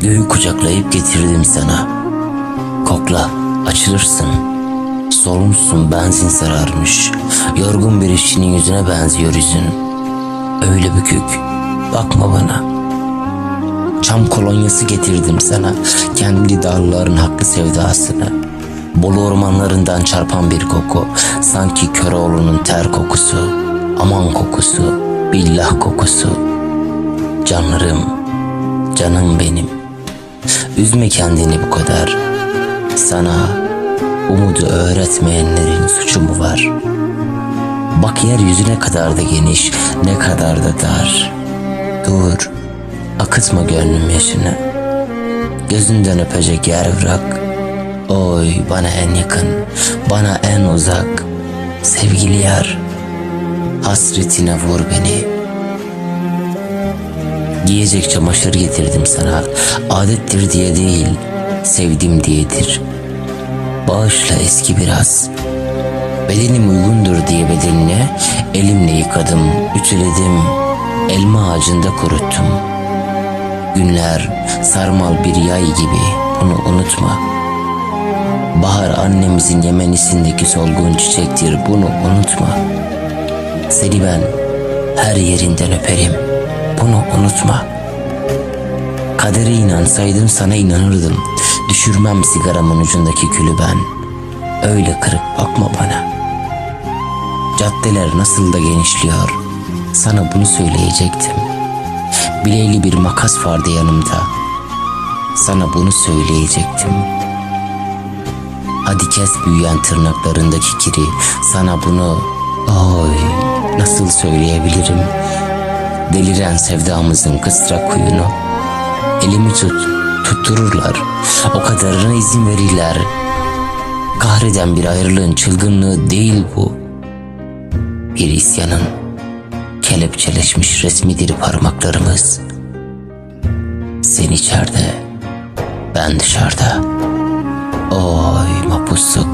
Göğü kucaklayıp getirdim sana. Kokla, açılırsın. Solmuşsun, benzin sararmış. Yorgun bir işçinin yüzüne benziyor yüzün. Öyle bükük, bakma bana. Çam kolonyası getirdim sana. Kendi dağların hakkı sevdasını. Bolu ormanlarından çarpan bir koku. Sanki Köroğlu'nun ter kokusu. Aman kokusu, billah kokusu. Canlarım, canım benim. Üzme kendini bu kadar. Sana umudu öğretmeyenlerin suçu mu var? Bak yeryüzü ne kadar da geniş, ne kadar da dar. Dur, akıtma gönlüm yaşını. Gözünden öpecek yer bırak. Oy bana en yakın, bana en uzak. Sevgili yar, hasretine vur beni. Giyecek çamaşır getirdim sana. Adettir diye değil, sevdim diyedir. Bağışla eski biraz. Bedenim uygundur diye bedenine elimle yıkadım, ütüledim, elma ağacında kuruttum. Günler sarmal bir yay gibi, bunu unutma. Bahar annemizin Yemenisindeki solgun çiçektir, bunu unutma. Seni ben her yerinden öperim, bunu unutma. Kadere inansaydım sana inanırdım. Düşürmem sigaramın ucundaki külü ben. Öyle kırık bakma bana. Caddeler nasıl da genişliyor. Sana bunu söyleyecektim. Bileğli bir makas vardı yanımda. Sana bunu söyleyecektim. Hadi kes büyüyen tırnaklarındaki kiri. Sana bunu oy nasıl söyleyebilirim? Deliren sevdamızın kısrak kuyunu. Elimi tuttururlar. O kadarına izin verirler. Kahreden bir ayrılığın çılgınlığı değil bu. Bir isyanın kelepçeleşmiş resmidir parmaklarımız. Sen içeride, ben dışarıda. Oy mapusluk,